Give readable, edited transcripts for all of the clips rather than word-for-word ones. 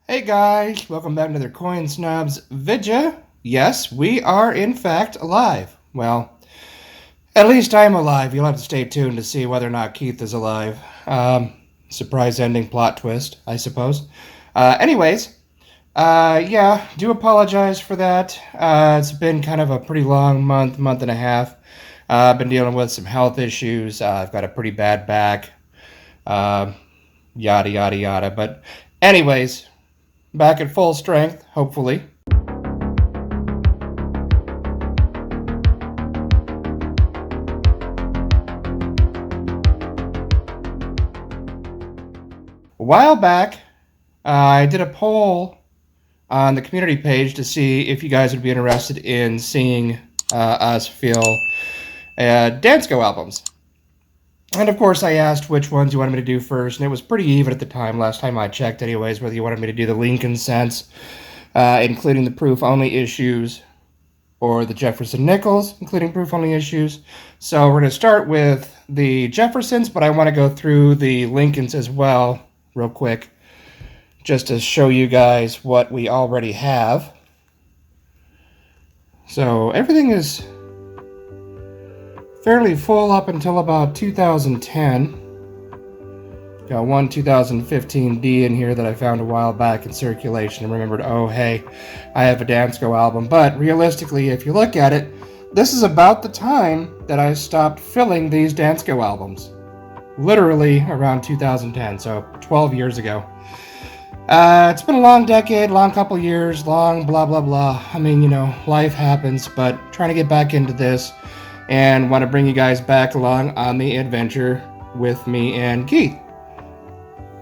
Hey guys, welcome back to another Snobz video. Yes, we are in fact alive. Well, at least I'm alive. You'll have to stay tuned to see whether or not Keith is alive. Surprise ending plot twist, I suppose. Anyways, yeah, do apologize for that. It's been kind of a pretty long month and a half. I've been dealing with some health issues. I've got a pretty bad back. Yada, yada, yada. But anyways, back at full strength, hopefully. A while back, I did a poll on the community page to see if you guys would be interested in seeing us fill Dansco albums. And of course, I asked which ones you wanted me to do first, and it was pretty even at the time, last time I checked anyways, whether you wanted me to do the Lincoln Cents, including the proof-only issues, or the Jefferson Nichols, including proof-only issues. So we're going to start with the Jeffersons, but I want to go through the Lincolns as well, real quick, just to show you guys what we already have. So everything is fairly full up until about 2010. Got one 2015D in here that I found a while back in circulation and remembered, oh hey, I have a Dansco album. But realistically, if you look at it, this is about the time that I stopped filling these Dansco albums. Literally around 2010, so 12 years ago. It's been a long decade, long couple years, long blah blah blah. I mean, you know, life happens, but trying to get back into this and want to bring you guys back along on the adventure with me and Keith.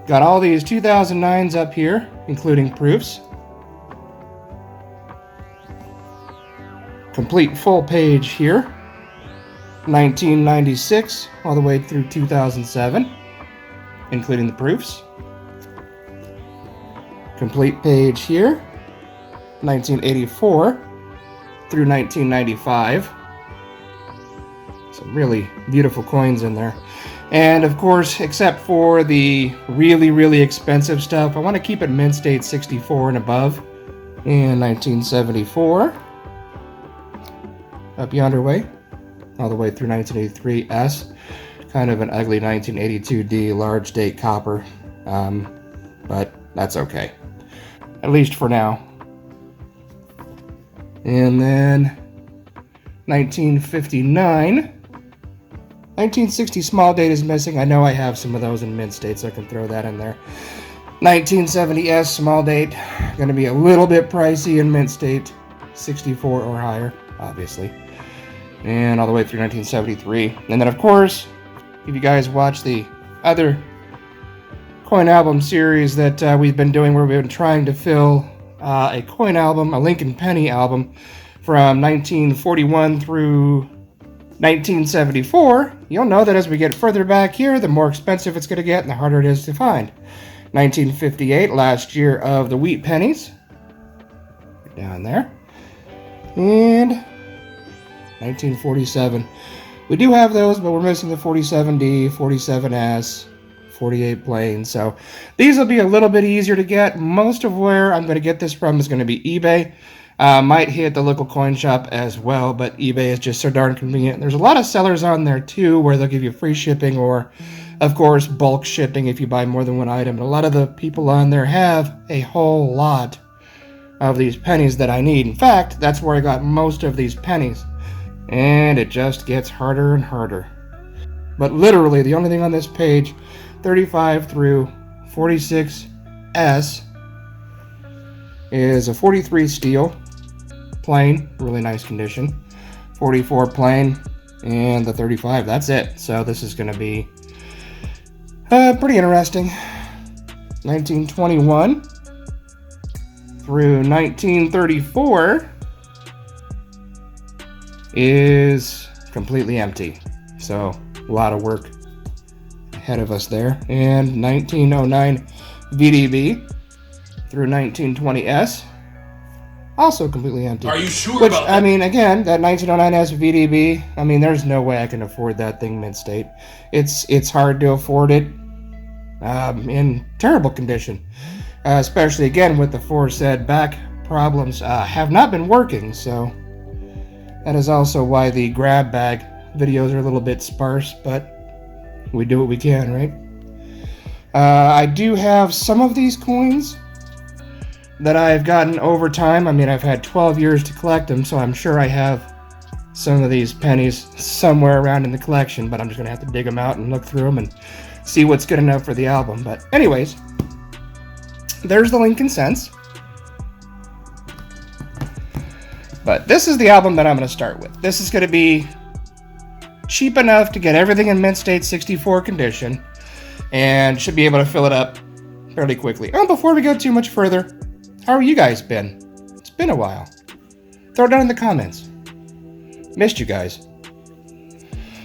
Got all these 2009s up here, including proofs. Complete full page here. 1996 all the way through 2007, including the proofs. Complete page here. 1984 through 1995. Some really beautiful coins in there. And of course, except for the really expensive stuff, I want to keep it mint state 64 and above. And 1974. Up yonder way. All the way through 1983 S. Kind of an ugly 1982 D large date copper. But that's okay. At least for now. And then 1959. 1960 small date is missing. I know I have some of those in mint state, so I can throw that in there. 1970S small date. Going to be a little bit pricey in mint state. 64 or higher, obviously. And all the way through 1973. And then, of course, if you guys watch the other coin album series that we've been doing, where we've been trying to fill a coin album, a Lincoln Penny album, from 1941 through 1974, you'll know that as we get further back here, the more expensive it's going to get and the harder it is to find. 1958, last year of the wheat pennies. Down there. And 1947. We do have those, but we're missing the 47D, 47S, 48 plain. So these will be a little bit easier to get. Most of where I'm going to get this from is going to be eBay. Might hit the local coin shop as well, but eBay is just so darn convenient. There's a lot of sellers on there too where they'll give you free shipping or, of course, bulk shipping if you buy more than one item. And a lot of the people on there have a whole lot of these pennies that I need. In fact, that's where I got most of these pennies. And it just gets harder and harder. But literally, the only thing on this page, 35 through 46S, is a 43 steel. Plain, really nice condition. 44 plain, and the 35, that's it. So this is going to be pretty interesting. 1921 through 1934 is completely empty. So a lot of work ahead of us there. And 1909 VDB through 1920S. Also completely empty. Are you sure Which, about that? I mean, again, that 1909S VDB, I mean, there's no way I can afford that thing mint state. It's hard to afford it in terrible condition. especially again with the aforesaid back problems, have not been working, so that is also why the grab bag videos are a little bit sparse, but we do what we can, right? I do have some of these coins that I've gotten over time. I mean, I've had 12 years to collect them, so I'm sure I have some of these pennies somewhere around in the collection, but I'm just going to have to dig them out and look through them and see what's good enough for the album. But anyways, there's the Lincoln Cents. But this is the album that I'm going to start with. This is going to be cheap enough to get everything in mint state 64 condition, and should be able to fill it up fairly quickly. Oh, before we go too much further, how are you guys been? It's been a while. Throw it down in the comments. Missed you guys.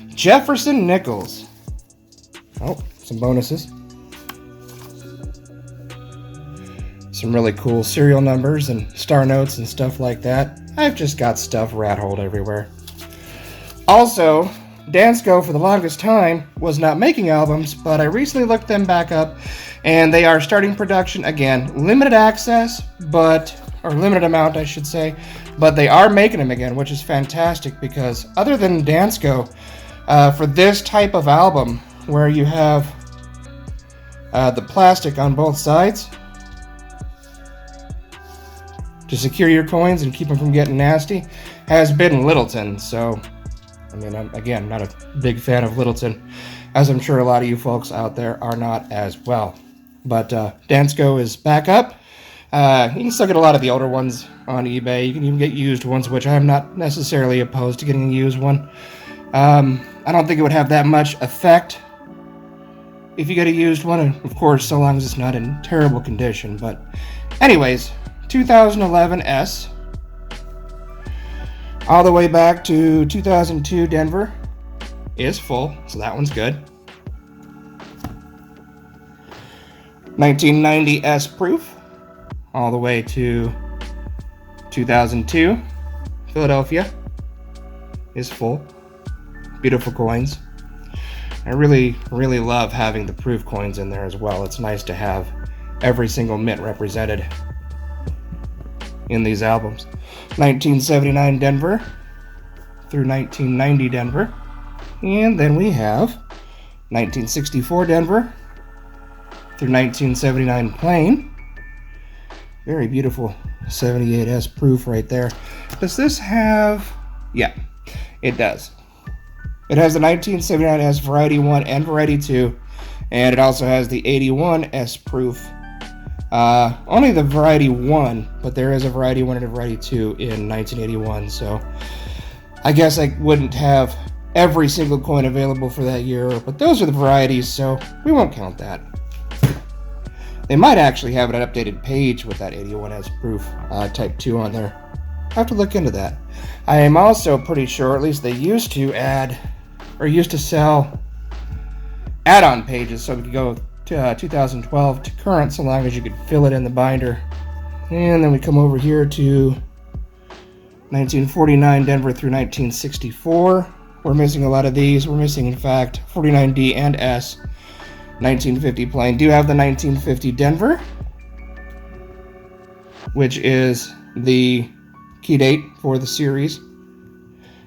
Jefferson Nichols. Oh, some bonuses. Some really cool serial numbers and star notes and stuff like that. I've just got stuff rat-holed everywhere. Also, Dansco, for the longest time, was not making albums, but I recently looked them back up, and they are starting production again. Limited access, or limited amount, I should say, but they are making them again, which is fantastic, because other than Dansco, for this type of album, where you have the plastic on both sides to secure your coins and keep them from getting nasty, has been Littleton, so I mean, I'm, again, not a big fan of Littleton, as I'm sure a lot of you folks out there are not as well. But Dansco is back up. You can still get a lot of the older ones on eBay. You can even get used ones, which I'm not necessarily opposed to getting a used one. I don't think it would have that much effect if you get a used one, and of course, so long as it's not in terrible condition. But anyways, 2011 S. All the way back to 2002 Denver is full, so that one's good. 1990 S proof, all the way to 2002 Philadelphia is full. Beautiful coins. I really love having the proof coins in there as well. It's nice to have every single mint represented in these albums. 1979 Denver through 1990 Denver, and then we have 1964 Denver through 1979 Plain. Very beautiful 78S proof right there. Does this have... Yeah, it does. It has the 1979S Variety 1 and Variety 2, and it also has the 81S proof. Only the Variety 1, but there is a Variety 1 and a Variety 2 in 1981, so I guess I wouldn't have every single coin available for that year, but those are the varieties, so we won't count that. They might actually have an updated page with that 81S proof Type 2 on there. I'll have to look into that. I am also pretty sure, at least they used to sell add-on pages, so we could go to 2012 to current, so long as you could fill it in the binder. And then we come over here to 1949 Denver through 1964. We're missing a lot of these. We're missing, in fact, 49D and S. 1950 Plain. Do have the 1950 Denver, which is the key date for the series,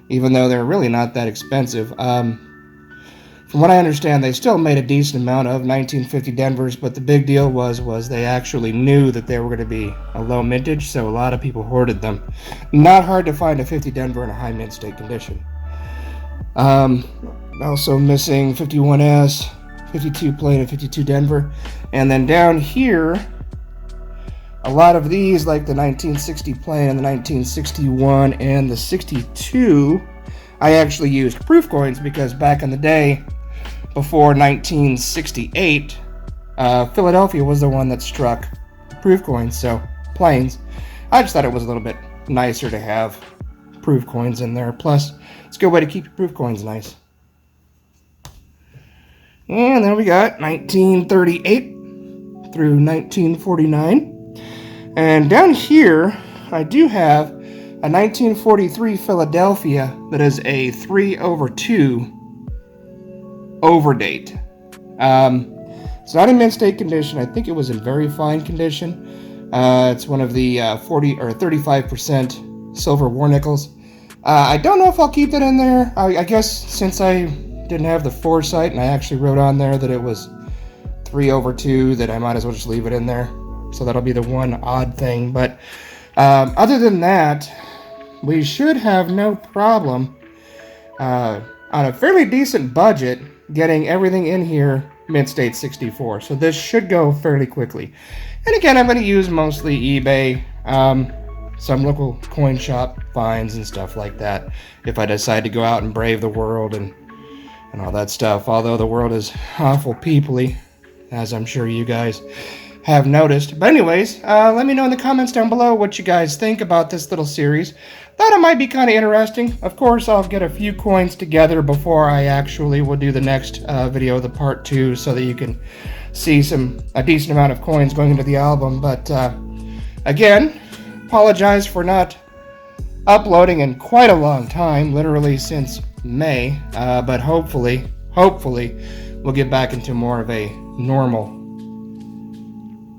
even though they're really not that expensive. From what I understand, they still made a decent amount of 1950 Denvers, but the big deal was they actually knew that they were going to be a low mintage, so a lot of people hoarded them. Not hard to find a 50 Denver in a high mint state condition. Also missing 51S, 52 Plain, and 52 Denver. And then down here, a lot of these, like the 1960 Plain and the 1961 and the 62, I actually used proof coins because back in the day, before 1968, Philadelphia was the one that struck proof coins, so plains. I just thought it was a little bit nicer to have proof coins in there. Plus, it's a good way to keep your proof coins nice. And then we got 1938 through 1949. And down here, I do have a 1943 Philadelphia that is a 3/2 overdate. It's not in mint state condition. I think it was in very fine condition. It's one of the 40 or 35% silver war nickels. I don't know if I'll keep that in there. I guess since I didn't have the foresight and I actually wrote on there that it was 3/2, that I might as well just leave it in there. So that'll be the one odd thing. But other than that, we should have no problem on a fairly decent budget getting everything in here mint state 64. So this should go fairly quickly. And again, I'm going to use mostly eBay, some local coin shop finds and stuff like that if I decide to go out and brave the world and all that stuff. Although the world is awful peoply, as I'm sure you guys have noticed. But anyways, let me know in the comments down below what you guys think about this little series. Thought it might be kind of interesting. Of course, I'll get a few coins together before I actually will do the next video, the part 2, so that you can see a decent amount of coins going into the album. But again, apologize for not uploading in quite a long time, literally since May. But hopefully, we'll get back into more of a normal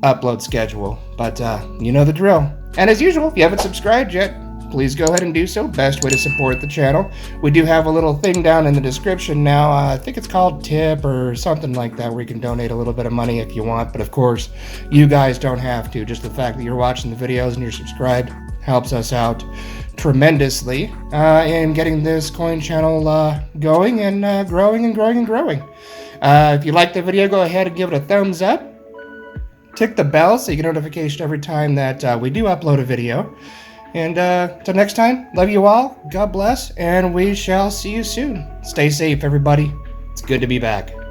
upload schedule. But you know the drill. And as usual, if you haven't subscribed yet, please go ahead and do so. Best way to support the channel. We do have a little thing down in the description now. I think it's called Tip or something like that, where you can donate a little bit of money if you want. But of course, you guys don't have to. Just the fact that you're watching the videos and you're subscribed helps us out tremendously in getting this coin channel going and growing and growing and growing. If you like the video, go ahead and give it a thumbs up. Tick the bell so you get notification every time that we do upload a video. And till next time, love you all, God bless, and we shall see you soon. Stay safe, everybody. It's good to be back.